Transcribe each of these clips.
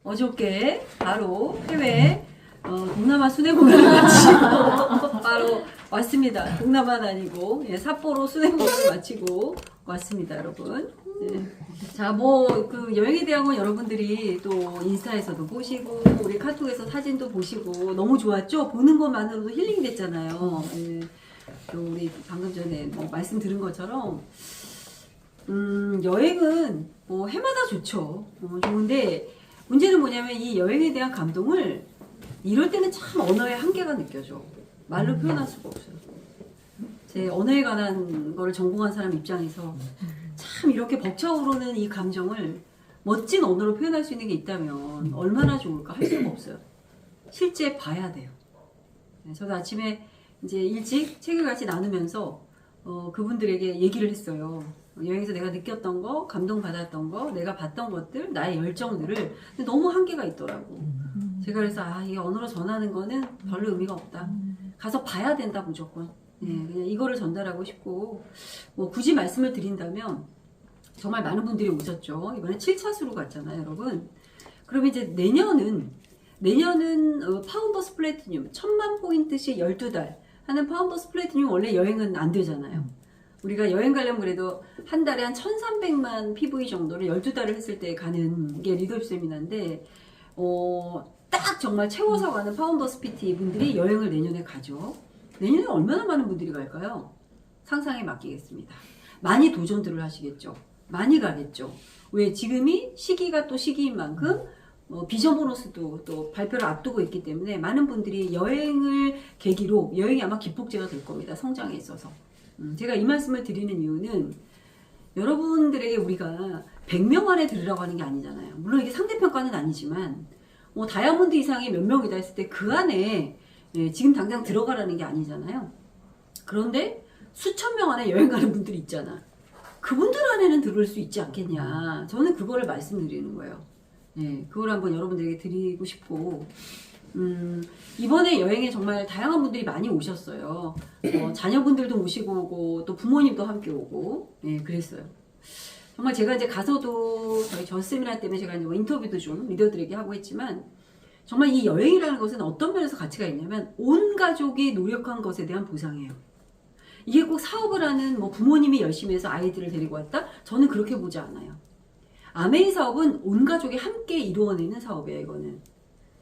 어저께 바로 해외 동남아 순회공연을 마치고 바로 왔습니다. 동남아는 아니고 삿포로 순회공연을 마치고 왔습니다, 여러분. 네. 자, 그 여행에 대한 건 여러분들이 또 인스타에서도 보시고 우리 카톡에서 사진도 보시고 너무 좋았죠? 보는 것만으로도 힐링이 됐잖아요. 네. 또 우리 방금 전에 말씀 들은 것처럼 여행은 해마다 좋죠. 좋은데 문제는 뭐냐면 이 여행에 대한 감동을 이럴 때는 참 언어의 한계가 느껴져. 말로 표현할 수가 없어요. 제 언어에 관한 거를 전공한 사람 입장에서 참 이렇게 벅차오르는 이 감정을 멋진 언어로 표현할 수 있는 게 있다면 얼마나 좋을까 할 수가 없어요. 실제 봐야 돼요. 저도 아침에 이제 일찍 책을 같이 나누면서 그분들에게 얘기를 했어요. 여행에서 내가 느꼈던 거, 감동받았던 거, 내가 봤던 것들, 나의 열정들을. 근데 너무 한계가 있더라고. 제가 그래서 이게 언어로 전하는 거는 별로 의미가 없다. 가서 봐야 된다 무조건. 그냥 이거를 전달하고 싶고 굳이 말씀을 드린다면 정말 많은 분들이 오셨죠. 이번에 7차수로 갔잖아요, 여러분. 그럼 이제 내년은 파운더스 플래티늄 1000만 포인트씩 12달 하는 파운더스 플래티늄 원래 여행은 안 되잖아요. 우리가 여행 가려면 그래도 한 달에 한 1300만 PV 정도를 12달을 했을 때 가는 게 리더십 세미나인데 딱 정말 채워서 가는 파운더스 PT 분들이 여행을 내년에 가죠. 내년에 얼마나 많은 분들이 갈까요? 상상에 맡기겠습니다. 많이 도전들을 하시겠죠. 많이 가겠죠. 왜? 지금이 시기가 또 시기인 만큼 비전 보너스도 또 발표를 앞두고 있기 때문에 많은 분들이 여행을 계기로 여행이 아마 기폭제가 될 겁니다. 성장에 있어서. 제가 이 말씀을 드리는 이유는 여러분들에게 우리가 100명 안에 들으라고 하는 게 아니잖아요. 물론 이게 상대평가는 아니지만 다이아몬드 이상이 몇 명이다 했을 때 그 안에 지금 당장 들어가라는 게 아니잖아요. 그런데 수천 명 안에 여행 가는 분들이 있잖아. 그분들 안에는 들을 수 있지 않겠냐. 저는 그거를 말씀드리는 거예요. 그걸 한번 여러분들에게 드리고 싶고 이번에 여행에 정말 다양한 분들이 많이 오셨어요. 자녀분들도 모시고 오고 또 부모님도 함께 오고 그랬어요. 정말 제가 이제 가서도 저희 전 세미나 때문에 제가 이제 인터뷰도 좀 리더들에게 하고 했지만 정말 이 여행이라는 것은 어떤 면에서 가치가 있냐면 온 가족이 노력한 것에 대한 보상이에요. 이게 꼭 사업을 하는 부모님이 열심히 해서 아이들을 데리고 왔다? 저는 그렇게 보지 않아요. 아메이 사업은 온 가족이 함께 이루어내는 사업이에요, 이거는.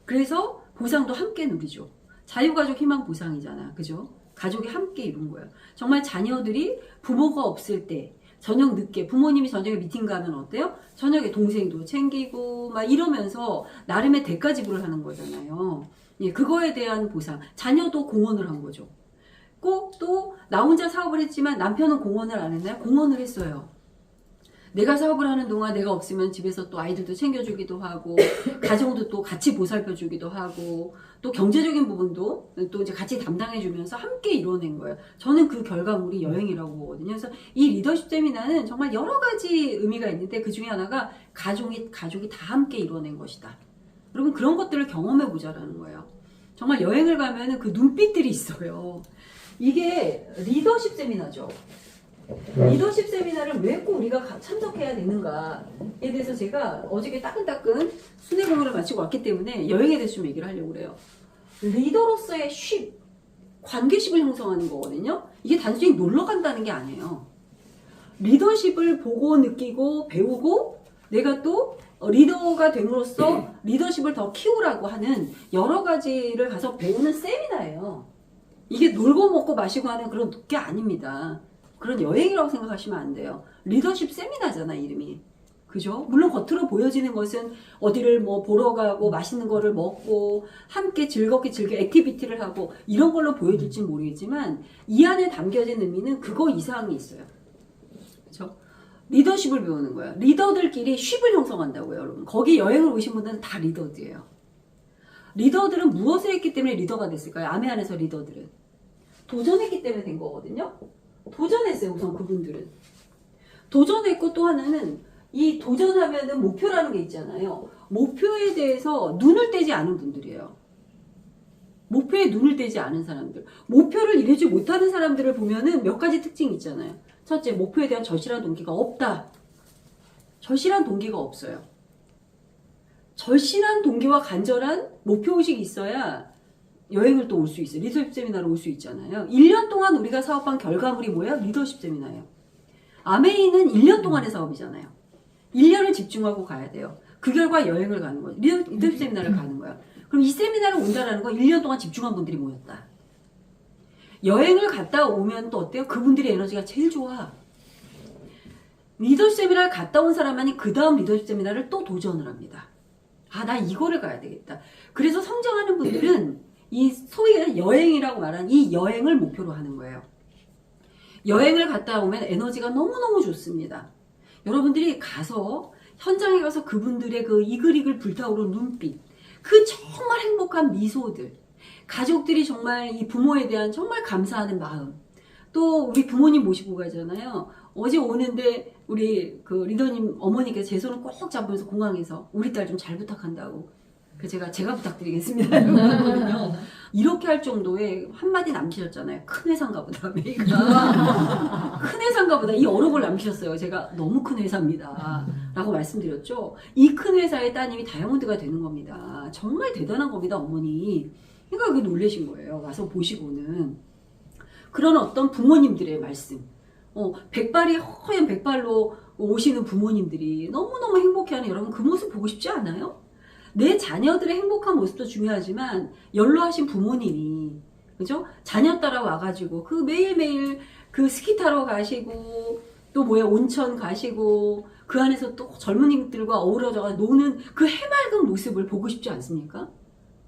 그래서 보상도 함께 누리죠. 자유가족 희망 보상이잖아. 그죠? 가족이 함께 이룬 거예요. 정말 자녀들이 부모가 없을 때 저녁 늦게 부모님이 저녁에 미팅 가면 어때요? 저녁에 동생도 챙기고 막 이러면서 나름의 대가 지불을 하는 거잖아요. 그거에 대한 보상. 자녀도 공헌을 한 거죠. 꼭 또 나 혼자 사업을 했지만 남편은 공헌을 안 했나요? 공헌을 했어요. 내가 사업을 하는 동안 내가 없으면 집에서 또 아이들도 챙겨주기도 하고 가정도 또 같이 보살펴주기도 하고 또 경제적인 부분도 또 이제 같이 담당해주면서 함께 이뤄낸 거예요. 저는 그 결과물이 여행이라고 보거든요. 그래서 이 리더십 세미나는 정말 여러 가지 의미가 있는데 그 중에 하나가 가족이 다 함께 이뤄낸 것이다. 여러분 그런 것들을 경험해 보자라는 거예요. 정말 여행을 가면은 그 눈빛들이 있어요. 이게 리더십 세미나죠. 리더십 세미나를 왜 꼭 우리가 참석해야 되는가에 대해서 제가 어저께 따끈따끈 순회 공연을 마치고 왔기 때문에 여행에 대해서 좀 얘기를 하려고 그래요. 리더로서의 관계십을 형성하는 거거든요. 이게 단순히 놀러 간다는 게 아니에요. 리더십을 보고 느끼고 배우고 내가 또 리더가 됨으로써 리더십을 더 키우라고 하는 여러 가지를 가서 배우는 세미나예요. 이게 놀고 먹고 마시고 하는 그런 게 아닙니다. 그런 여행이라고 생각하시면 안 돼요. 리더십 세미나잖아, 이름이. 그죠? 물론 겉으로 보여지는 것은 어디를 보러 가고 맛있는 거를 먹고 함께 즐겁게 액티비티를 하고 이런 걸로 보여질지 모르겠지만 이 안에 담겨진 의미는 그거 이상이 있어요. 그죠? 리더십을 배우는 거예요. 리더들끼리 쉽을 형성한다고요, 여러분. 거기 여행을 오신 분들은 다 리더들이에요. 리더들은 무엇을 했기 때문에 리더가 됐을까요? 아메 안에서 리더들은. 도전했기 때문에 된 거거든요. 도전했어요, 우선 그분들은. 도전했고 또 하나는 이 도전하면은 목표라는 게 있잖아요. 목표에 대해서 눈을 떼지 않은 분들이에요. 목표에 눈을 떼지 않은 사람들. 목표를 이루지 못하는 사람들을 보면은 몇 가지 특징이 있잖아요. 첫째, 목표에 대한 절실한 동기가 없다. 절실한 동기가 없어요. 절실한 동기와 간절한 목표의식이 있어야 여행을 또 올 수 있어요. 리더십 세미나로 올 수 있잖아요. 1년 동안 우리가 사업한 결과물이 뭐예요? 리더십 세미나예요. 아메이는 1년 동안의 사업이잖아요. 1년을 집중하고 가야 돼요. 그 결과 여행을 가는 거예요. 리더십 세미나를 가는 거예요. 그럼 이 세미나를 온다는 건 1년 동안 집중한 분들이 모였다. 여행을 갔다 오면 또 어때요? 그분들의 에너지가 제일 좋아. 리더십 세미나를 갔다 온 사람만이 그 다음 리더십 세미나를 또 도전을 합니다. 아, 나 이거를 가야 되겠다. 그래서 성장하는 분들은 이 소위 여행이라고 말하는 이 여행을 목표로 하는 거예요. 여행을 갔다 오면 에너지가 너무너무 좋습니다. 여러분들이 가서 현장에 가서 그분들의 그 이글이글 불타오르는 눈빛, 그 정말 행복한 미소들, 가족들이 정말 이 부모에 대한 정말 감사하는 마음, 또 우리 부모님 모시고 가잖아요. 어제 오는데 우리 그 리더님 어머니께서 제 손을 꼭 잡으면서 공항에서 우리 딸 좀 잘 부탁한다고. 제가 부탁드리겠습니다. 이러거든요. 이렇게 할 정도의 한마디 남기셨잖아요. 큰 회사인가 보다, 메이가. 큰 회사인가 보다. 이 어록을 남기셨어요. 제가 너무 큰 회사입니다. 라고 말씀드렸죠. 이 큰 회사의 따님이 다이아몬드가 되는 겁니다. 정말 대단한 겁니다, 어머니. 그러니까 그게 놀라신 거예요. 와서 보시고는. 그런 어떤 부모님들의 말씀. 백발이 허연 백발로 오시는 부모님들이 너무너무 행복해하는 여러분 그 모습 보고 싶지 않아요? 내 자녀들의 행복한 모습도 중요하지만 연로하신 부모님이 그죠? 자녀 따라 와가지고 그 매일매일 그 스키 타러 가시고 또 온천 가시고 그 안에서 또 젊은이들과 어우러져 노는 그 해맑은 모습을 보고 싶지 않습니까?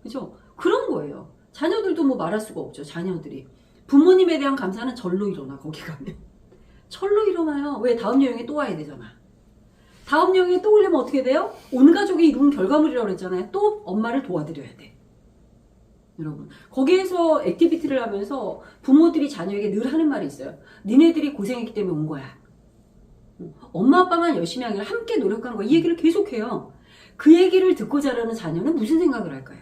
그죠? 그런 거예요. 자녀들도 뭐 말할 수가 없죠. 자녀들이. 부모님에 대한 감사는 절로 일어나 거기 가면. 절로 일어나요. 왜? 다음 여행에 또 와야 되잖아. 다음 여행에 또 오려면 어떻게 돼요? 온 가족이 이룬 결과물이라고 그랬잖아요. 또 엄마를 도와드려야 돼. 여러분. 거기에서 액티비티를 하면서 부모들이 자녀에게 늘 하는 말이 있어요. 니네들이 고생했기 때문에 온 거야. 엄마 아빠만 열심히 하기를 함께 노력한 거야. 이 얘기를 계속해요. 그 얘기를 듣고 자라는 자녀는 무슨 생각을 할까요?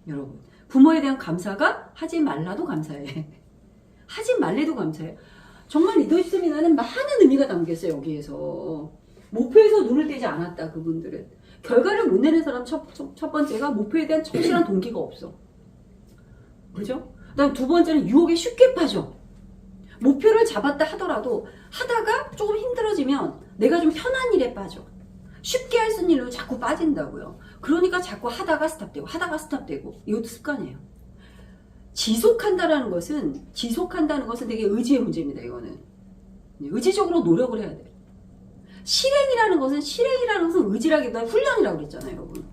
여러분. 부모에 대한 감사가 하지 말라도 감사해. 하지 말래도 감사해. 정말 리더십 세미나는 많은 의미가 담겼어요. 여기에서. 목표에서 눈을 떼지 않았다. 그분들은. 결과를 못 내는 사람 첫 번째가 목표에 대한 절실한 동기가 없어. 그죠? 그다음 두 번째는 유혹에 쉽게 빠져. 목표를 잡았다 하더라도 하다가 조금 힘들어지면 내가 좀 편한 일에 빠져. 쉽게 할 수 있는 일로 자꾸 빠진다고요. 그러니까 자꾸 하다가 스탑되고 이것도 습관이에요. 지속한다는 것은 되게 의지의 문제입니다. 이거는 의지적으로 노력을 해야 돼요. 실행이라는 것은 의지라기보다 훈련이라고 그랬잖아요, 여러분.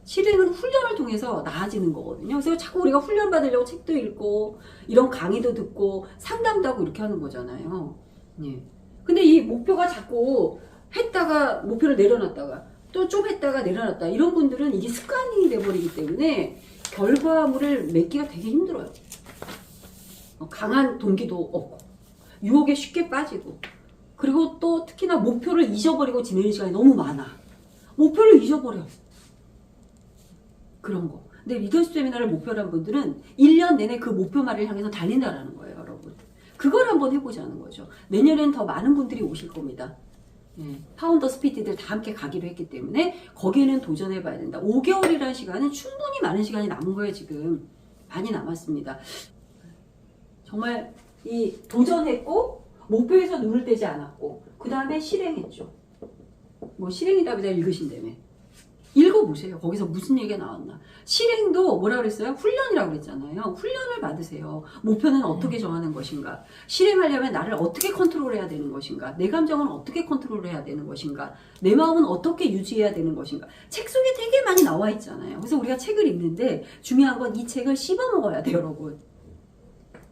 실행은 훈련을 통해서 나아지는 거거든요. 그래서 자꾸 우리가 훈련 받으려고 책도 읽고 이런 강의도 듣고 상담도 하고 이렇게 하는 거잖아요. 예. 근데 이 목표가 자꾸 했다가 목표를 내려놨다가 또 좀 했다가 내려놨다 이런 분들은 이게 습관이 돼버리기 때문에 결과물을 맺기가 되게 힘들어요. 강한 동기도 없고 유혹에 쉽게 빠지고 그리고 또 특히나 목표를 잊어버리고 지내는 시간이 너무 많아. 목표를 잊어버려. 그런 거. 근데 리더십 세미나를 목표로 한 분들은 1년 내내 그 목표만을 향해서 달린다라는 거예요, 여러분. 그걸 한번 해보자는 거죠. 내년에는 더 많은 분들이 오실 겁니다. 예, 파운더 스피드들 다 함께 가기로 했기 때문에 거기에는 도전해봐야 된다. 5개월이라는 시간은 충분히 많은 시간이 남은 거예요, 지금. 많이 남았습니다. 정말 이 도전했고 목표에서 눈을 떼지 않았고 그 다음에 실행했죠. 뭐 실행이답니다 읽으신다며. 읽어보세요. 거기서 무슨 얘기가 나왔나. 실행도 뭐라 그랬어요? 훈련이라고 그랬잖아요. 훈련을 받으세요. 목표는 어떻게 정하는 것인가. 실행하려면 나를 어떻게 컨트롤해야 되는 것인가. 내 감정은 어떻게 컨트롤해야 되는 것인가. 내 마음은 어떻게 유지해야 되는 것인가. 책 속에 되게 많이 나와 있잖아요. 그래서 우리가 책을 읽는데 중요한 건 이 책을 씹어 먹어야 돼요, 여러분.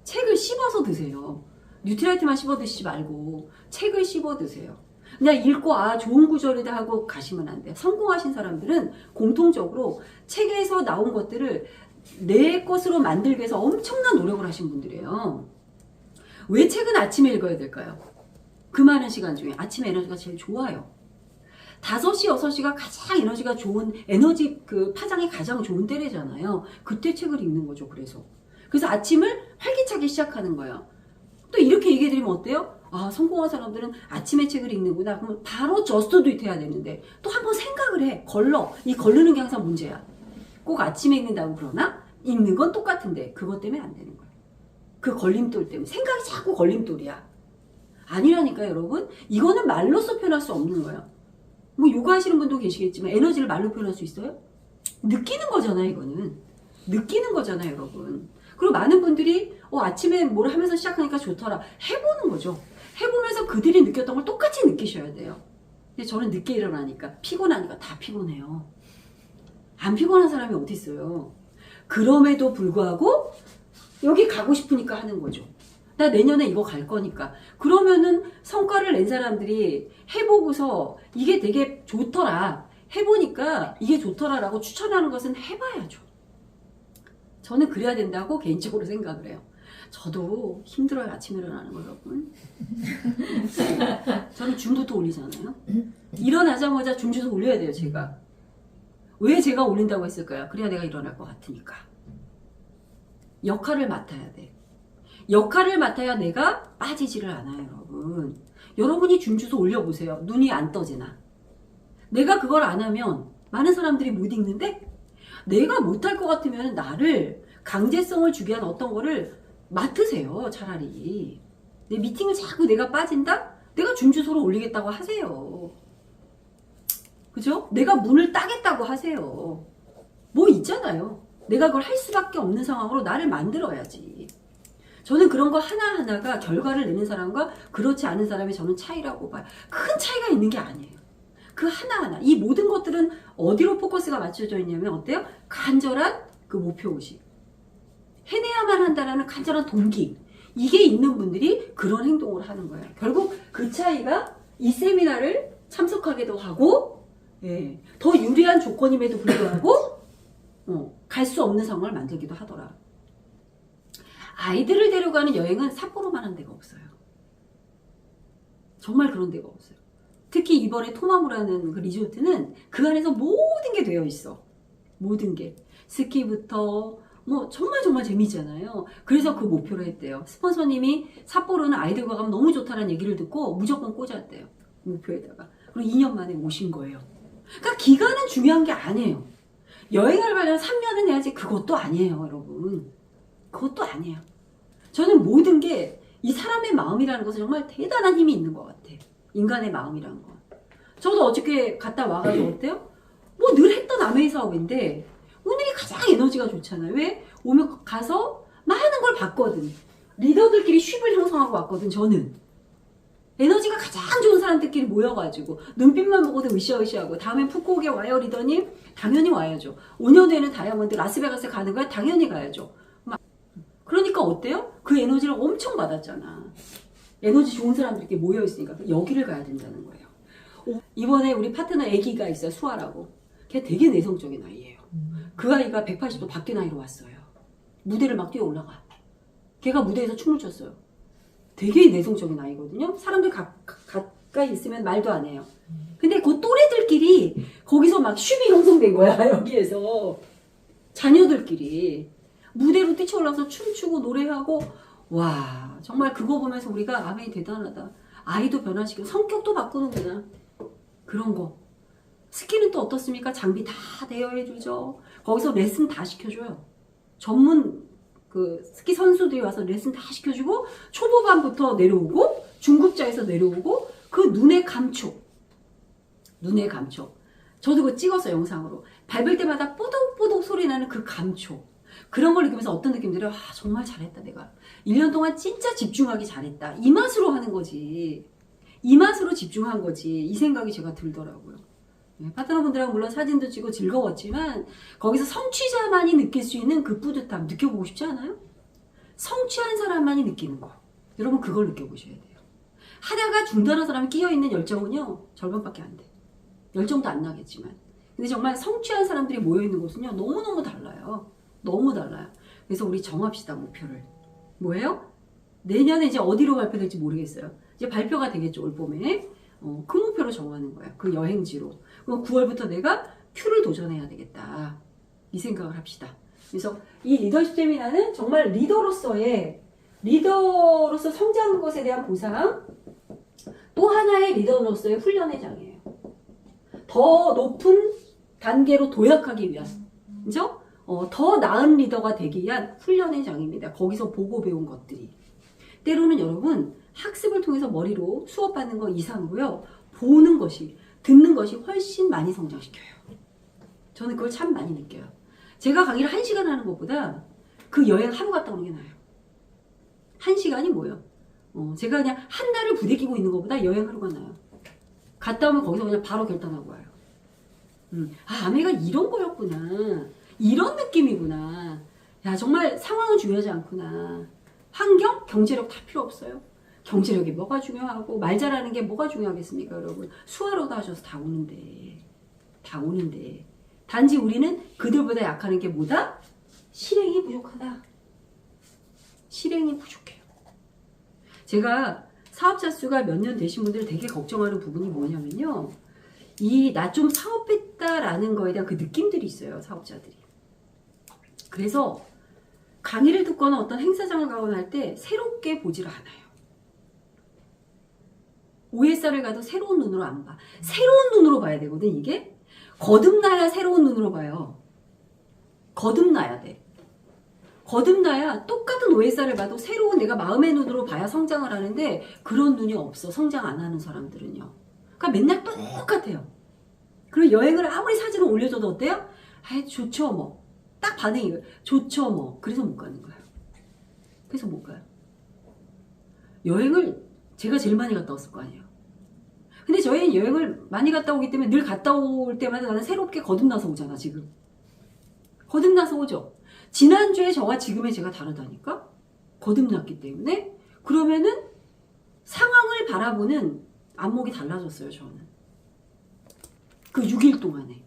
책을 씹어서 드세요. 뉴트라이트만 씹어 드시지 말고 책을 씹어 드세요. 그냥 읽고 좋은 구절이다 하고 가시면 안 돼요. 성공하신 사람들은 공통적으로 책에서 나온 것들을 내 것으로 만들기 위해서 엄청난 노력을 하신 분들이에요. 왜 책은 아침에 읽어야 될까요? 그 많은 시간 중에 아침에 에너지가 제일 좋아요. 5시, 6시가 가장 에너지가 좋은 에너지 그 파장이 가장 좋은 때래잖아요. 그때 책을 읽는 거죠. 그래서 아침을 활기차게 시작하는 거예요. 또 이렇게 얘기해 드리면 어때요? 아, 성공한 사람들은 아침에 책을 읽는구나. 그러면 바로 저스트 도 해야 되는데 또 한번 생각을 해. 이 걸르는 게 항상 문제야. 꼭 아침에 읽는다고 그러나? 읽는 건 똑같은데 그것 때문에 안 되는 거야. 그 걸림돌 때문에. 생각이 자꾸 걸림돌이야. 아니라니까 여러분. 이거는 말로써 표현할 수 없는 거예요. 뭐 요가 하시는 분도 계시겠지만 에너지를 말로 표현할 수 있어요? 느끼는 거잖아요. 이거는. 느끼는 거잖아요. 여러분. 그리고 많은 분들이 아침에 뭘 하면서 시작하니까 좋더라. 해보는 거죠. 해보면서 그들이 느꼈던 걸 똑같이 느끼셔야 돼요. 근데 저는 늦게 일어나니까 피곤하니까 다 피곤해요. 안 피곤한 사람이 어디 있어요. 그럼에도 불구하고 여기 가고 싶으니까 하는 거죠. 나 내년에 이거 갈 거니까. 그러면은 성과를 낸 사람들이 해보고서 이게 되게 좋더라. 해보니까 이게 좋더라라고 추천하는 것은 해봐야죠. 저는 그래야 된다고 개인적으로 생각을 해요. 저도 힘들어요. 아침에 일어나는 거 여러분. 저는 줌부터 올리잖아요. 일어나자마자 줌주도 올려야 돼요. 제가. 왜 제가 올린다고 했을까요? 그래야 내가 일어날 것 같으니까. 역할을 맡아야 돼. 역할을 맡아야 내가 빠지지를 않아요. 여러분. 여러분이 줌주도 올려보세요. 눈이 안 떠지나. 내가 그걸 안 하면 많은 사람들이 못 읽는데 내가 못할 것 같으면 나를 강제성을 주게 한 어떤 거를 맡으세요. 차라리. 내 미팅을 자꾸 내가 빠진다? 내가 줌주소를 올리겠다고 하세요. 그죠? 내가 문을 따겠다고 하세요. 뭐 있잖아요. 내가 그걸 할 수밖에 없는 상황으로 나를 만들어야지. 저는 그런 거 하나하나가 결과를 내는 사람과 그렇지 않은 사람의 저는 차이라고 봐요. 큰 차이가 있는 게 아니에요. 그 하나하나. 이 모든 것들은 어디로 포커스가 맞춰져 있냐면 어때요? 간절한 그 목표의식. 해내야만 한다라는 간절한 동기. 이게 있는 분들이 그런 행동을 하는 거예요. 결국 그 차이가 이 세미나를 참석하기도 하고 더 유리한 조건임에도 불구하고 갈 수 없는 상황을 만들기도 하더라. 아이들을 데려가는 여행은 삿포로만 한 데가 없어요. 정말 그런 데가 없어요. 특히 이번에 토마무라는 그 리조트는 그 안에서 모든 게 되어 있어. 모든 게. 스키부터 뭐 정말 재미있잖아요. 그래서 그 목표로 했대요. 스폰서님이 삿포로는 아이들과 가면 너무 좋다는 얘기를 듣고 무조건 꽂았대요. 목표에다가. 그리고 2년 만에 오신 거예요. 그러니까 기간은 중요한 게 아니에요. 여행을 가려면 3년은 해야지. 그것도 아니에요, 여러분. 그것도 아니에요. 저는 모든 게 이 사람의 마음이라는 것은 정말 대단한 힘이 있는 것 같아. 인간의 마음이라는 건. 저도 어저께 갔다 와가지고 어때요? 뭐 늘 했던 아메이 사업인데 오늘이 가장 에너지가 좋잖아요. 왜? 오면 가서 많은 걸 봤거든. 리더들끼리 쉽을 형성하고 왔거든, 저는. 에너지가 가장 좋은 사람들끼리 모여가지고 눈빛만 보고도 으쌰으쌰하고 다음에 푸꾸옥에 와요 리더님? 당연히 와야죠. 5년 뒤에는 다이아몬드 라스베가스 가는 거야? 당연히 가야죠. 그러니까 어때요? 그 에너지를 엄청 받았잖아. 에너지 좋은 사람들끼리 모여있으니까 여기를 가야 된다는 거예요. 이번에 우리 파트너 애기가 있어요. 수아라고. 걔 되게 내성적인 아이예요. 그 아이가 180도 밖에 나이로 왔어요. 무대를 막 뛰어 올라가. 걔가 무대에서 춤을 췄어요. 되게 내성적인 아이거든요. 사람들 가까이 있으면 말도 안 해요. 근데 그 또래들끼리 거기서 막 슈비 형성된 거야. 여기에서. 자녀들끼리. 무대로 뛰쳐올라서 춤추고 노래하고 와 정말 그거 보면서 우리가 아멘이 대단하다. 아이도 변화시키고 성격도 바꾸는구나. 그런 거. 스키는 또 어떻습니까? 장비 다 대여해주죠. 거기서 레슨 다 시켜줘요. 전문 그 스키 선수들이 와서 레슨 다 시켜주고 초보반부터 내려오고 중급자에서 내려오고 그 눈의 감촉. 저도 그거 찍었어요. 영상으로. 밟을 때마다 뽀독뽀독 소리 나는 그 감촉. 그런 걸 느끼면서 어떤 느낌 들어요? 아 정말 잘했다 내가. 1년 동안 진짜 집중하기 잘했다. 이 맛으로 하는 거지. 이 맛으로 집중한 거지. 이 생각이 제가 들더라고요. 파트너분들하고 물론 사진도 찍고 즐거웠지만 거기서 성취자만이 느낄 수 있는 그 뿌듯함 느껴보고 싶지 않아요? 성취한 사람만이 느끼는 거. 여러분 그걸 느껴보셔야 돼요. 하다가 중단한 사람이 끼어있는 열정은요. 절반밖에 안 돼. 열정도 안 나겠지만. 근데 정말 성취한 사람들이 모여있는 곳은요. 너무너무 달라요. 너무 달라요. 그래서 우리 정합시다. 목표를. 뭐예요? 내년에 이제 어디로 발표될지 모르겠어요. 이제 발표가 되겠죠. 올 봄에. 큰 목표로 정하는 거야. 그 여행지로. 그럼 9월부터 내가 큐를 도전해야 되겠다. 이 생각을 합시다. 그래서 이 리더십 세미나는 정말 리더로서 성장한 것에 대한 보상, 또 하나의 리더로서의 훈련의 장이에요. 더 높은 단계로 도약하기 위한, 그죠? 더 나은 리더가 되기 위한 훈련의 장입니다. 거기서 보고 배운 것들이. 때로는 여러분 학습을 통해서 머리로 수업받는 거 이상으로요. 보는 것이, 듣는 것이 훨씬 많이 성장시켜요. 저는 그걸 참 많이 느껴요. 제가 강의를 1시간 하는 것보다 그 여행 하루 갔다 오는 게 나아요. 1시간이 뭐예요? 제가 그냥 한 달을 부대끼고 있는 것보다 여행 하루가 나아요. 갔다 오면 거기서 그냥 바로 결단하고 와요. 아메가 이런 거였구나. 이런 느낌이구나. 야, 정말 상황은 중요하지 않구나. 환경, 경제력 다 필요 없어요. 경제력이 뭐가 중요하고 말 잘하는 게 뭐가 중요하겠습니까, 여러분? 수화로도 하셔서 다 오는데. 다 오는데. 단지 우리는 그들보다 약하는 게 뭐다? 실행이 부족하다. 실행이 부족해요. 제가 사업자 수가 몇 년 되신 분들이 되게 걱정하는 부분이 뭐냐면요. 나 좀 사업했다라는 거에 대한 그 느낌들이 있어요, 사업자들이. 그래서 강의를 듣거나 어떤 행사장을 가거나 할 때 새롭게 보지를 않아요. OSR을 가도 새로운 눈으로 안 봐. 새로운 눈으로 봐야 되거든, 이게. 거듭나야 새로운 눈으로 봐요. 거듭나야 돼. 거듭나야 똑같은 OSR을 봐도 새로운 내가 마음의 눈으로 봐야 성장을 하는데 그런 눈이 없어. 성장 안 하는 사람들은요. 그러니까 맨날 똑같아요. 그리고 여행을 아무리 사진을 올려줘도 어때요? 아이, 좋죠 뭐. 딱 반응이 좋죠 뭐. 그래서 못 가는 거예요. 그래서 못 가요. 여행을 제가 제일 많이 갔다 왔을 거 아니에요. 근데 저희는 여행을 많이 갔다 오기 때문에 늘 갔다 올 때마다 나는 새롭게 거듭나서 오잖아, 지금. 거듭나서 오죠. 지난주에 저와 지금의 제가 다르다니까? 거듭났기 때문에. 그러면은 상황을 바라보는 안목이 달라졌어요, 저는. 그 6일 동안에.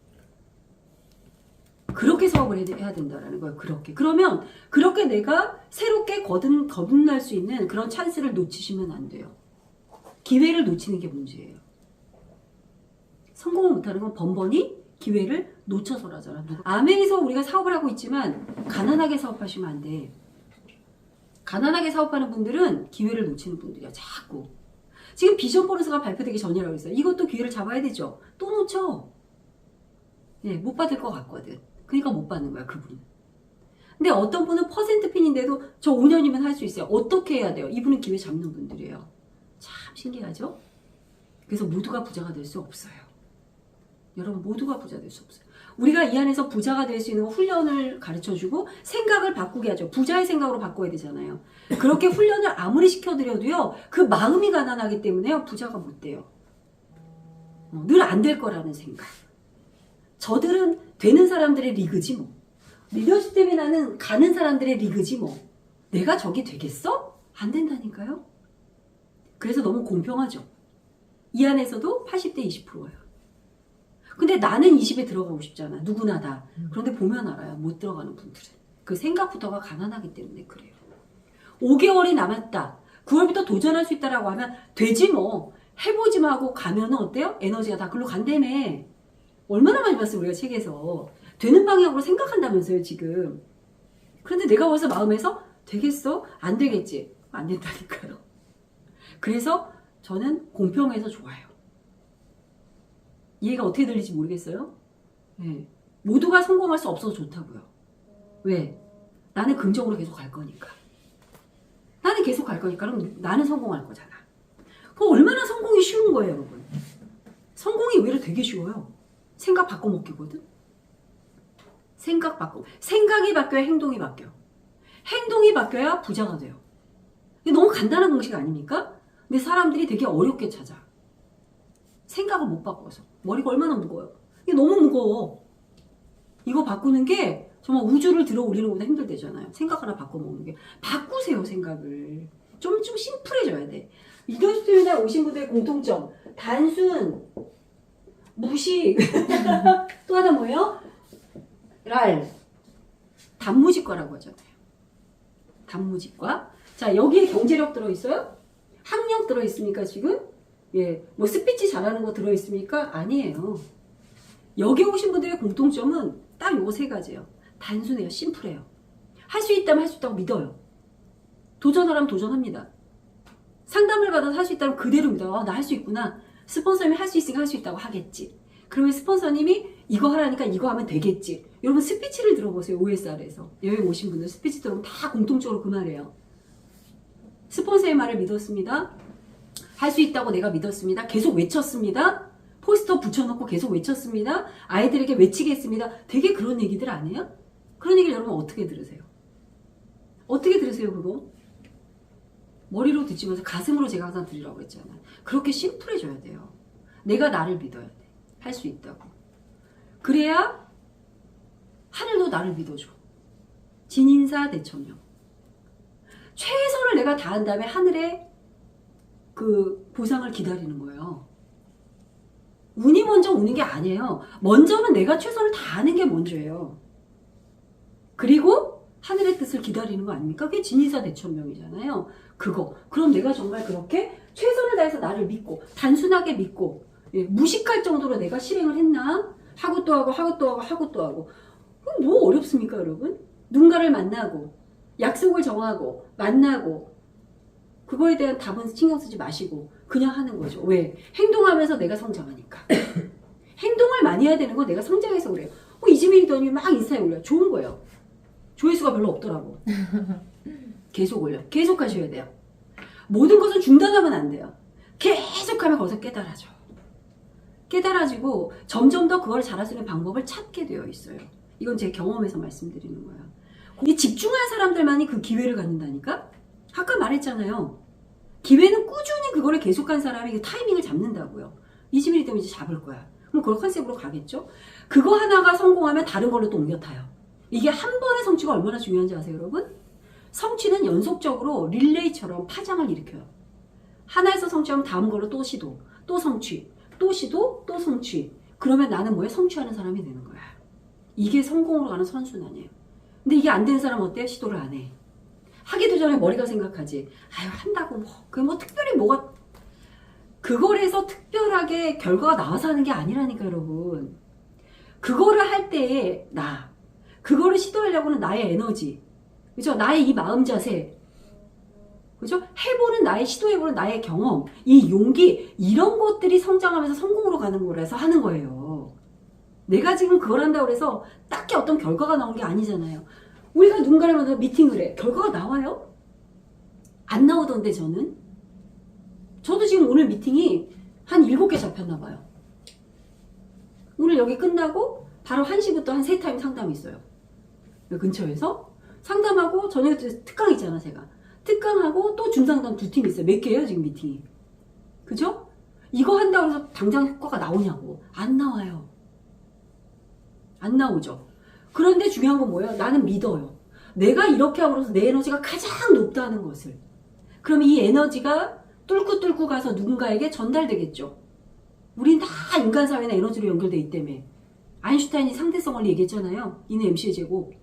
그렇게 사업을 해야 된다는 거예요, 그렇게. 그러면 그렇게 내가 새롭게 거듭날 수 있는 그런 찬스를 놓치시면 안 돼요. 기회를 놓치는 게 문제예요. 성공을 못하는 건 번번이 기회를 놓쳐서라잖아. 아메에서 우리가 사업을 하고 있지만 가난하게 사업하시면 안 돼. 가난하게 사업하는 분들은 기회를 놓치는 분들이야, 자꾸. 지금 비전 보너스가 발표되기 전이라고 했어요. 이것도 기회를 잡아야 되죠. 또 놓쳐. 예, 못 받을 것 같거든. 그러니까 못 받는 거야, 그분은. 근데 어떤 분은 퍼센트 핀인데도 저 5년이면 할 수 있어요. 어떻게 해야 돼요? 이분은 기회 잡는 분들이에요. 참 신기하죠? 그래서 모두가 부자가 될 수 없어요. 여러분, 모두가 부자 될 수 없어요. 우리가 이 안에서 부자가 될 수 있는 훈련을 가르쳐주고 생각을 바꾸게 하죠. 부자의 생각으로 바꿔야 되잖아요. 그렇게 훈련을 아무리 시켜드려도요. 그 마음이 가난하기 때문에요. 부자가 못 돼요. 늘 안 될 거라는 생각. 저들은 되는 사람들의 리그지 뭐. 리더십 때문에 나는 가는 사람들의 리그지 뭐. 내가 저기 되겠어? 안 된다니까요. 그래서 너무 공평하죠. 이 안에서도 80대 20%예요. 근데 나는 20에 들어가고 싶잖아. 누구나 다. 그런데 보면 알아요. 못 들어가는 분들은. 그 생각부터가 가난하기 때문에 그래요. 5개월이 남았다. 9월부터 도전할 수 있다라고 하면 되지 뭐. 해보지만 하고 가면은 어때요? 에너지가 다 글로 간다며. 얼마나 많이 봤어요, 우리가 책에서. 되는 방향으로 생각한다면서요, 지금. 그런데 내가 벌써 마음에서 되겠어? 안 되겠지? 안 된다니까요. 그래서 저는 공평해서 좋아요. 이해가 어떻게 들릴지 모르겠어요? 네. 모두가 성공할 수 없어서 좋다고요. 왜? 나는 긍정으로 계속 갈 거니까. 나는 계속 갈 거니까. 그럼 나는 성공할 거잖아. 그럼 얼마나 성공이 쉬운 거예요, 여러분. 성공이 의외로 되게 쉬워요. 생각 바꿔먹기거든. 생각이 바뀌어야 행동이 바뀌어. 행동이 바뀌어야 부자가 돼요. 이게 너무 간단한 공식 아닙니까? 근데 사람들이 되게 어렵게 찾아. 생각을 못 바꿔서. 머리가 얼마나 무거워요. 이게 너무 무거워. 이거 바꾸는 게 정말 우주를 들어 올리는 것보다 힘들대잖아요. 생각 하나 바꿔먹는 게. 바꾸세요, 생각을. 좀 심플해져야 돼. 리더십 세미나에 오신 분들의 공통점. 단순, 무식. 또 하나 뭐예요? 단무지과라고 하잖아요. 단무지과. 자, 여기에 경제력 들어있어요? 학력 들어있습니까, 지금? 예, 뭐 스피치 잘하는 거 들어있습니까? 아니에요. 여기 오신 분들의 공통점은 딱 요거 세 가지예요. 단순해요. 심플해요. 할 수 있다면 할 수 있다고 믿어요. 도전하라면 도전합니다. 상담을 받아서 할 수 있다면 그대로 믿어. 나 할 수 있구나. 스폰서님이 할 수 있으니까 할 수 있다고 하겠지. 그러면 스폰서님이 이거 하라니까 이거 하면 되겠지. 여러분 스피치를 들어보세요. OSR에서. 여행 오신 분들 스피치 들어보면 다 공통적으로 그 말이에요. 스폰서의 말을 믿었습니다. 할 수 있다고 내가 믿었습니다. 계속 외쳤습니다. 포스터 붙여놓고 계속 외쳤습니다. 아이들에게 외치게 했습니다. 되게 그런 얘기들 안 해요? 그런 얘기를 여러분 어떻게 들으세요? 어떻게 들으세요 그거? 머리로 듣지 마세요. 가슴으로 제가 항상 들으라고 했잖아요. 그렇게 심플해져야 돼요. 내가 나를 믿어야 돼. 할 수 있다고. 그래야 하늘도 나를 믿어줘. 진인사 대천명. 최선을 내가 다한 다음에 하늘의 그 보상을 기다리는 거예요. 운이 먼저 오는 게 아니에요. 먼저는 내가 최선을 다하는 게 먼저예요. 그리고 하늘의 뜻을 기다리는 거 아닙니까? 그게 진인사 대천명이잖아요. 그거. 그럼 내가 정말 그렇게 최선을 다해서 나를 믿고 단순하게 믿고 무식할 정도로 내가 실행을 했나? 하고 또 하고 하고 또 하고 하고 또 하고. 그럼 뭐 어렵습니까 여러분? 누군가를 만나고 약속을 정하고 만나고 그거에 대한 답은 신경 쓰지 마시고 그냥 하는 거죠. 왜? 행동하면서 내가 성장하니까. 행동을 많이 해야 되는 건 내가 성장해서 그래요. 이지민이더니 막 인스타에 올려. 좋은 거예요. 조회수가 별로 없더라고. 계속 올려. 계속 하셔야 돼요. 모든 것을 중단하면 안 돼요. 계속하면 거기서 깨달아져. 깨달아지고 점점 더 그걸 잘할 수 있는 방법을 찾게 되어 있어요. 이건 제 경험에서 말씀드리는 거예요. 이 집중한 사람들만이 그 기회를 갖는다니까? 아까 말했잖아요. 기회는 꾸준히 그거를 계속한 사람이 그 타이밍을 잡는다고요. 20mm 때문에 이제 잡을 거야. 그럼 그걸 컨셉으로 가겠죠? 그거 하나가 성공하면 다른 걸로 또 옮겨 타요. 이게 한 번의 성취가 얼마나 중요한지 아세요, 여러분? 성취는 연속적으로 릴레이처럼 파장을 일으켜요. 하나에서 성취하면 다음 걸로 또 시도, 또 성취, 또 시도, 또 성취. 그러면 나는 뭐에 성취하는 사람이 되는 거야. 이게 성공으로 가는 선순환이에요. 근데 이게 안 되는 사람은 어때요? 시도를 안 해. 하기도 전에 머리가 생각하지. 아유, 한다고 뭐. 그게 뭐 특별히 뭐가. 그걸 해서 특별하게 결과가 나와서 하는 게 아니라니까, 여러분. 그거를 할 때에 나. 그거를 시도하려고는 나의 에너지. 그죠? 나의 이 마음 자세. 그죠? 해보는 나의, 시도해보는 나의 경험. 이 용기. 이런 것들이 성장하면서 성공으로 가는 거라서 하는 거예요. 내가 지금 그걸 한다고 해서 딱히 어떤 결과가 나온 게 아니잖아요. 우리가 누군가를 만나서 미팅을 해. 결과가 나와요? 안 나오던데 저는. 저도 지금 오늘 미팅이 한 7개 잡혔나 봐요. 오늘 여기 끝나고 바로 1시부터 한 3타임 상담이 있어요. 여기 근처에서 상담하고 저녁에 특강 있잖아 제가. 특강하고 또 중상담 2팀 있어요. 몇 개예요 지금 미팅이. 그죠? 이거 한다고 해서 당장 효과가 나오냐고. 안 나와요. 안 나오죠. 그런데 중요한 건 뭐예요? 나는 믿어요. 내가 이렇게 함으로써 내 에너지가 가장 높다는 것을. 그럼 이 에너지가 뚫고 가서 누군가에게 전달되겠죠. 우린 다 인간사회나 에너지로 연결돼 있다며. 아인슈타인이 상대성 원리 얘기했잖아요. 인의 MC의 제곱.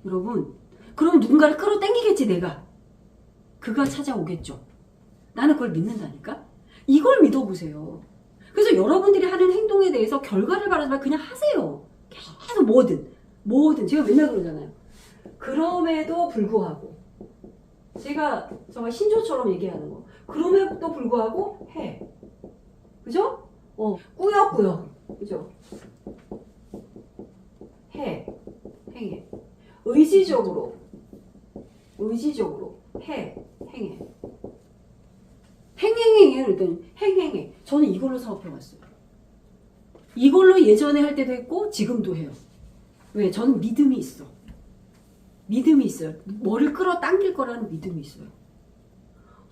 여러분, 그럼 누군가를 끌어당기겠지 내가. 그가 찾아오겠죠. 나는 그걸 믿는다니까. 이걸 믿어보세요. 그래서 여러분들이 하는 행동에 대해서 결과를 바라지 말고 그냥 하세요. 계속 뭐든 제가 맨날 그러잖아요. 그럼에도 불구하고 제가 정말 신조처럼 얘기하는 거. 그럼에도 불구하고 해. 그죠? 꾸역꾸역. 그죠? 행해. 의지적으로 해. 행해. 행행행해. 그랬더니 행행해. 저는 이걸로 사업해왔어요. 이걸로 예전에 할 때도 했고 지금도 해요. 왜? 저는 믿음이 있어. 믿음이 있어요. 뭐를 끌어당길 거라는 믿음이 있어요.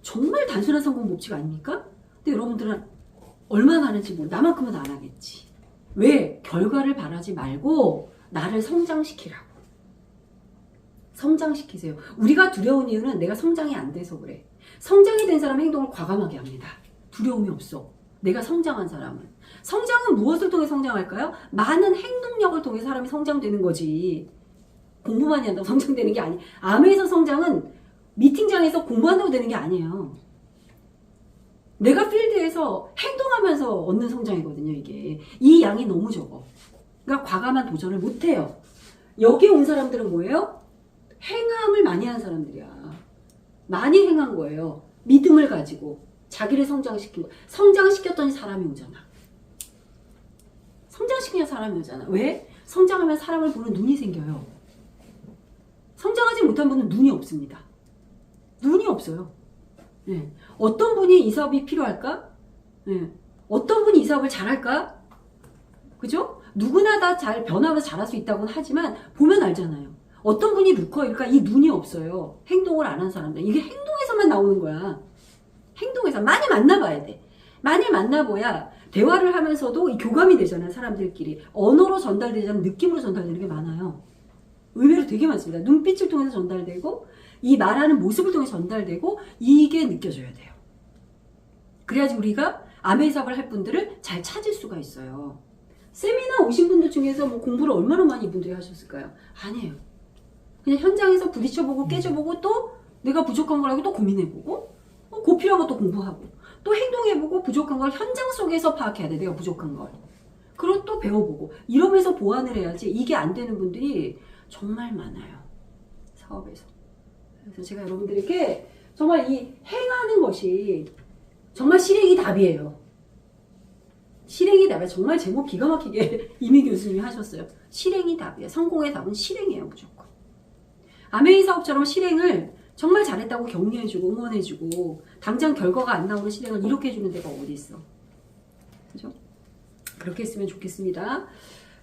정말 단순한 성공 법칙 아닙니까? 근데 여러분들은 얼마나 하는지 모르. 나만큼은 안 하겠지. 왜? 결과를 바라지 말고 나를 성장시키라고. 성장시키세요. 우리가 두려운 이유는 내가 성장이 안 돼서 그래. 성장이 된 사람은 행동을 과감하게 합니다. 두려움이 없어. 내가 성장한 사람은. 성장은 무엇을 통해 성장할까요? 많은 행동력을 통해 사람이 성장되는 거지. 공부만 한다고 성장되는 게 아니. 암에서 성장은 미팅장에서 공부한다고 되는 게 아니에요. 내가 필드에서 행동하면서 얻는 성장이거든요, 이게. 이 양이 너무 적어. 그러니까 과감한 도전을 못해요. 여기 온 사람들은 뭐예요? 행함을 많이 한 사람들이야. 많이 행한 거예요. 믿음을 가지고. 자기를 성장시킨 거. 성장시켰더니 사람이 오잖아. 성장시키면 사람이 오잖아. 왜? 성장하면 사람을 보는 눈이 생겨요. 성장하지 못한 분은 눈이 없습니다. 눈이 없어요. 네. 어떤 분이 이 사업이 필요할까? 네. 어떤 분이 이 사업을 잘할까? 그죠? 누구나 다 잘 변화하면서 잘할 수 있다고는 하지만 보면 알잖아요. 어떤 분이 루커일까? 이 눈이 없어요. 행동을 안 한 사람들. 이게 행동에서만 나오는 거야. 행동에서 많이 만나봐야 돼. 많이 만나봐야 대화를 하면서도 이 교감이 되잖아요. 사람들끼리. 언어로 전달되지 않는 느낌으로 전달되는 게 많아요. 의외로 되게 많습니다. 눈빛을 통해서 전달되고 이 말하는 모습을 통해 전달되고 이게 느껴져야 돼요. 그래야지 우리가 아메이 사업을 할 분들을 잘 찾을 수가 있어요. 세미나 오신 분들 중에서 뭐 공부를 얼마나 많이 이분들이 하셨을까요? 아니에요. 그냥 현장에서 부딪혀보고 깨져보고 또 내가 부족한 걸 하고 또 고민해보고 그 필요한 것도 공부하고 또 행동해보고 부족한 걸 현장 속에서 파악해야 돼. 내가 부족한 걸. 그리고 또 배워보고 이러면서 보완을 해야지. 이게 안 되는 분들이 정말 많아요. 사업에서. 그래서 제가 여러분들에게 정말 이 행하는 것이 정말 실행이 답이에요. 실행이 답이에요. 정말 제목 기가 막히게 이미 교수님이 하셨어요. 실행이 답이에요. 성공의 답은 실행이에요. 무조건. 아메이 사업처럼 실행을 정말 잘했다고 격려해주고 응원해주고 당장 결과가 안 나오는 실행을 이렇게 해주는 데가 어디 있어. 그죠? 그렇게 했으면 좋겠습니다.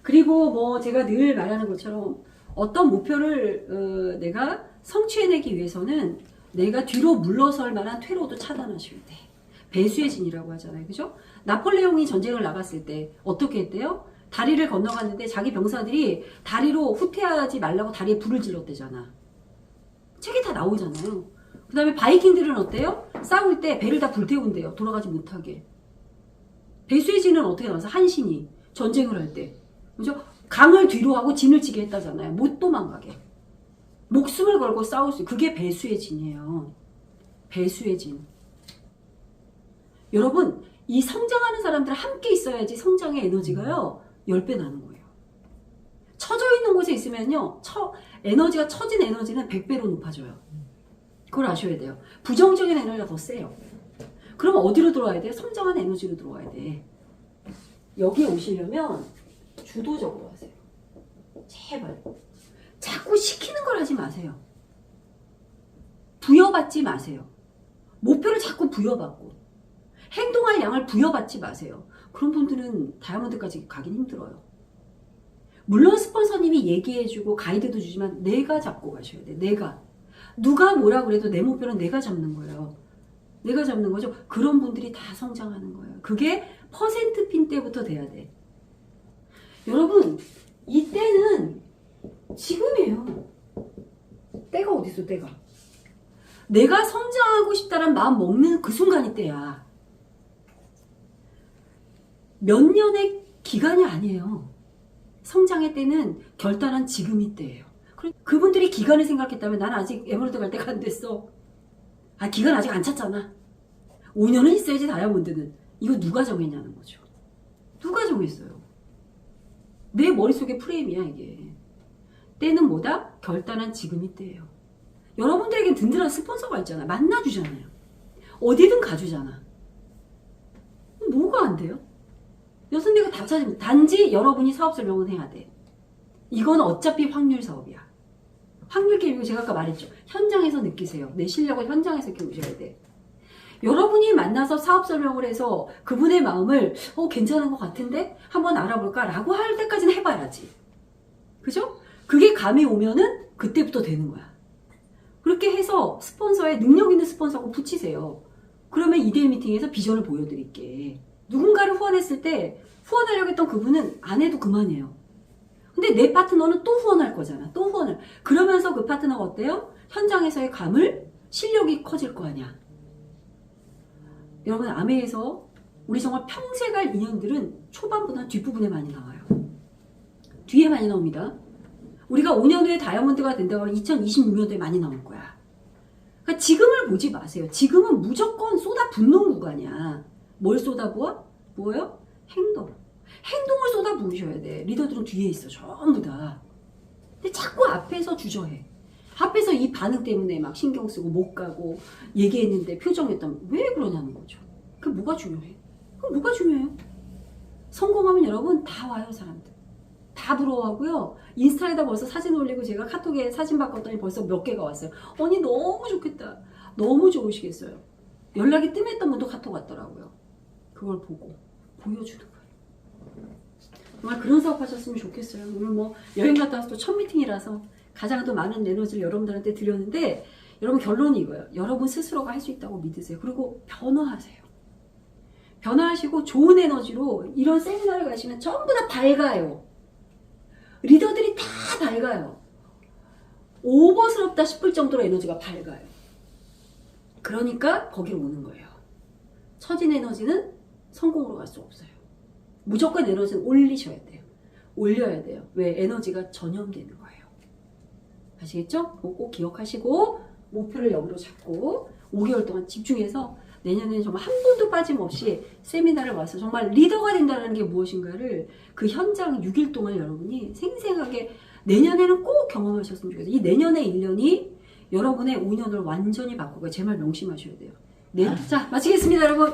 그리고 뭐 제가 늘 말하는 것처럼 어떤 목표를 내가 성취해내기 위해서는 내가 뒤로 물러설 만한 퇴로도 차단하셔야 돼. 배수의 진이라고 하잖아요. 그죠? 나폴레옹이 전쟁을 나갔을 때 어떻게 했대요? 다리를 건너갔는데 자기 병사들이 다리로 후퇴하지 말라고 다리에 불을 질렀대잖아. 책이 다 나오잖아요. 그 다음에 바이킹들은 어때요? 싸울 때 배를 다 불태운대요. 돌아가지 못하게. 배수의 진은 어떻게 나와서 한신이 전쟁을 할 때. 그죠? 강을 뒤로 하고 진을 치게 했다잖아요. 못 도망가게. 목숨을 걸고 싸울 수 있어요. 그게 배수의 진이에요. 배수의 진. 여러분, 이 성장하는 사람들 함께 있어야지 성장의 에너지가요 10배 나는 거예요. 처져 있는 곳에 있으면요 에너지가 처진 에너지는 100배로 높아져요. 그걸 아셔야 돼요. 부정적인 에너지가 더 세요. 그럼 어디로 들어와야 돼요? 성장한 에너지로 들어와야 돼. 여기에 오시려면 주도적으로 하세요. 제발. 자꾸 시키는 걸 하지 마세요. 부여받지 마세요. 목표를 자꾸 부여받고 행동할 양을 부여받지 마세요. 그런 분들은 다이아몬드까지 가긴 힘들어요. 물론 스폰서님이 얘기해주고 가이드도 주지만 내가 잡고 가셔야 돼. 내가. 누가 뭐라 그래도 내 목표는 내가 잡는 거예요. 내가 잡는 거죠. 그런 분들이 다 성장하는 거예요. 그게 퍼센트핀 때부터 돼야 돼. 여러분, 이때는 지금이에요. 때가 어딨어, 때가. 내가 성장하고 싶다는 마음 먹는 그 순간이 때야. 몇 년의 기간이 아니에요. 성장의 때는 결단한 지금이 때예요. 그분들이 기간을 생각했다면 나는 아직 에메랄드 갈 때가 안 됐어. 아, 기간 아직 안 찼잖아. 5년은 있어야지 다이아몬드는. 이거 누가 정했냐는 거죠. 누가 정했어요? 내 머릿속의 프레임이야 이게. 때는 뭐다? 결단한 지금이 때예요. 여러분들에겐 든든한 스폰서가 있잖아. 만나주잖아요. 어디든 가주잖아. 뭐가 안 돼요? 여선대가 다 찾으면 단지 여러분이 사업 설명은 해야 돼. 이건 어차피 확률 사업이야. 확률 게임이고 제가 아까 말했죠. 현장에서 느끼세요. 내 실력을 현장에서 키우셔야 돼. 여러분이 만나서 사업 설명을 해서 그분의 마음을 괜찮은 것 같은데 한번 알아볼까? 라고 할 때까지는 해봐야지. 그죠? 그게 감이 오면은 그때부터 되는 거야. 그렇게 해서 스폰서에 능력 있는 스폰서하고 붙이세요. 그러면 2대1 미팅에서 비전을 보여드릴게. 누군가를 후원했을 때 후원하려고 했던 그분은 안 해도 그만이에요. 근데 내 파트너는 또 후원할 거잖아. 또 후원을. 그러면서 그 파트너가 어때요? 현장에서의 감을 실력이 커질 거 아니야. 여러분 아메에서 우리 정말 평생 갈 인연들은 초반보다 뒷부분에 많이 나와요. 뒤에 많이 나옵니다. 우리가 5년 후에 다이아몬드가 된다고 하면 2026년도에 많이 나올 거야. 그러니까 지금을 보지 마세요. 지금은 무조건 쏟아붓는 구간이야. 뭘 쏟아부어? 뭐예요? 행동. 행동을 쏟아부으셔야 돼. 리더들은 뒤에 있어. 전부 다. 근데 자꾸 앞에서 주저해. 앞에서 이 반응 때문에 막 신경 쓰고 못 가고 얘기했는데 표정했다면 왜 그러냐는 거죠. 그 뭐가 중요해? 그 뭐가 중요해요? 성공하면 여러분 다 와요, 사람들. 다 부러워하고요. 인스타에다 벌써 사진 올리고 제가 카톡에 사진 바꿨더니 벌써 몇 개가 왔어요. 언니 너무 좋겠다. 너무 좋으시겠어요. 연락이 뜸했던 분도 카톡 왔더라고요. 그걸 보고 보여주는 거예요. 정말 그런 사업 하셨으면 좋겠어요. 오늘 뭐 여행 갔다 와서 또 첫 미팅이라서 가장 더 많은 에너지를 여러분들한테 드렸는데 여러분 결론이 이거예요. 여러분 스스로가 할 수 있다고 믿으세요. 그리고 변화하세요. 변화하시고 좋은 에너지로 이런 세미나를 가시면 전부 다 밝아요. 리더들이 다 밝아요. 오버스럽다 싶을 정도로 에너지가 밝아요. 그러니까 거기로 오는 거예요. 처진 에너지는 성공으로 갈 수 없어요. 무조건 에너지는 올리셔야 돼요. 올려야 돼요. 왜? 에너지가 전염되는 거예요. 아시겠죠? 꼭 기억하시고 목표를 여기로 잡고 5개월 동안 집중해서 내년에는 정말 한 번도 빠짐없이 세미나를 와서 정말 리더가 된다는 게 무엇인가를 그 현장 6일 동안 여러분이 생생하게 내년에는 꼭 경험하셨으면 좋겠어요. 이 내년의 1년이 여러분의 5년을 완전히 바꾸고 제 말 명심하셔야 돼요. 네, 자 마치겠습니다, 여러분.